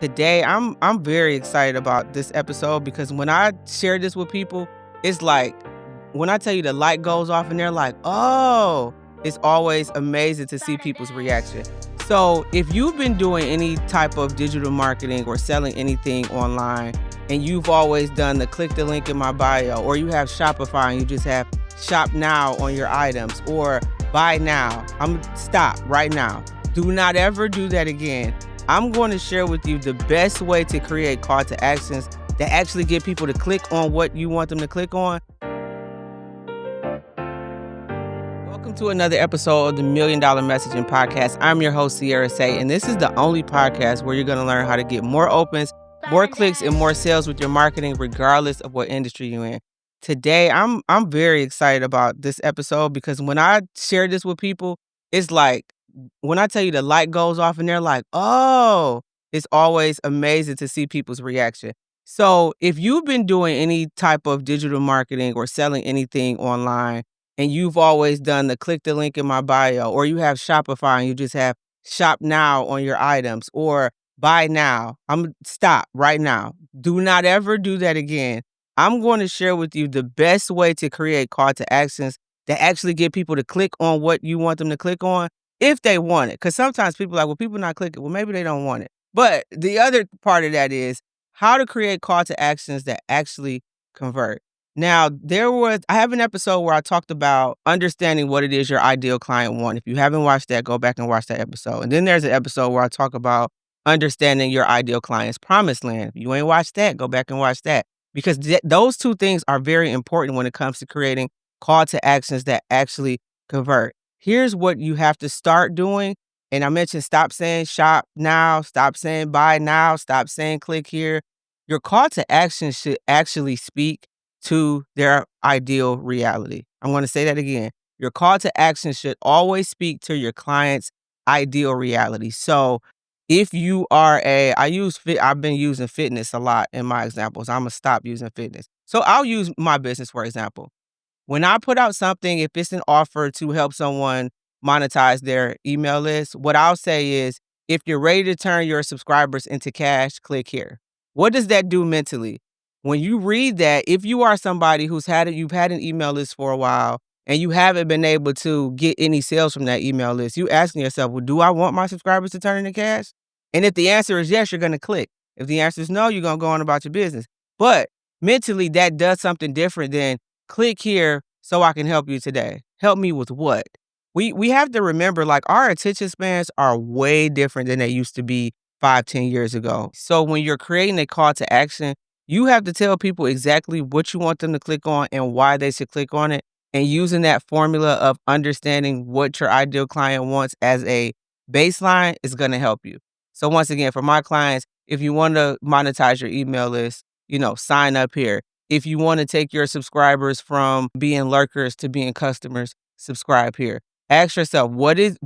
Today, I'm very excited about this episode because when I share this with people, it's like when I tell you the light goes off and they're like, "Oh," it's always amazing to see people's reaction. So, if you've been doing any type of digital marketing or selling anything online and you've always done the click the link in my bio, or you have Shopify and you just have shop now on your items or buy now, stop right now. Do not ever do that again. I'm going to share with you the best way to create call to actions that actually get people to click on what you want them to click on. Welcome to another episode of the $1 Million Messaging Podcast. I'm your host, Sierra Say, and this is the only podcast where you're going to learn how to get more opens, more clicks, and more sales with your marketing, regardless of what industry you're in. Today, I'm very excited about this episode because when I share this with people, it's like when I tell you the light goes off and they're like, "Oh," it's always amazing to see people's reaction. So if you've been doing any type of digital marketing or selling anything online and you've always done the click the link in my bio, or you have Shopify and you just have shop now on your items or buy now, stop right now. Do not ever do that again. I'm going to share with you the best way to create call to actions that actually get people to click on what you want them to click on if they want it. Because sometimes people are like, well, people not clicking. Well, maybe they don't want it. But the other part of that is how to create call to actions that actually convert. Now, I have an episode where I talked about understanding what it is your ideal client want. If you haven't watched that, go back and watch that episode. And then there's an episode where I talk about understanding your ideal client's promised land. If you ain't watched that, go back and watch that. Because those two things are very important when it comes to creating call to actions that actually convert. Here's what you have to start doing. And I mentioned stop saying shop now, stop saying buy now, stop saying click here. Your call to action should actually speak to their ideal reality. I'm going to say that again. Your call to action should always speak to your client's ideal reality. So if you are I've been using fitness a lot in my examples. I'm going to stop using fitness. So I'll use my business, for example. When I put out something, if it's an offer to help someone monetize their email list, what I'll say is, if you're ready to turn your subscribers into cash, click here. What does that do mentally? When you read that, if you are somebody you've had an email list for a while and you haven't been able to get any sales from that email list, you asking yourself, well, do I want my subscribers to turn into cash? And if the answer is yes, you're going to click. If the answer is no, you're going to go on about your business. But mentally, that does something different than click here so I can help you today. Help me with what? We have to remember, like, our attention spans are way different than they used to be 5-10 years ago. So when you're creating a call to action, you have to tell people exactly what you want them to click on and why they should click on it. And using that formula of understanding what your ideal client wants as a baseline is going to help you. So once again, for my clients, if you want to monetize your email list, sign up here. If you want to take your subscribers from being lurkers to being customers, subscribe here. Ask yourself, what is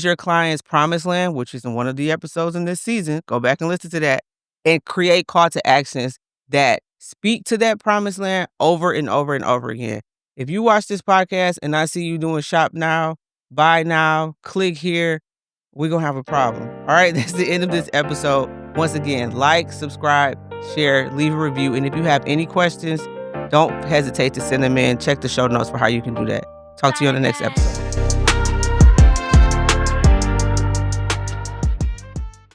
your client's promised land, which is in one of the episodes in this season. Go back and listen to that and create call to actions that speak to that promised land over and over and over again. If you watch this podcast and I see you doing shop now, buy now, click here, we're going to have a problem. All right, that's the end of this episode. Once again, like, subscribe, share, leave a review. And if you have any questions, don't hesitate to send them in. Check the show notes for how you can do that. Talk to you on the next episode.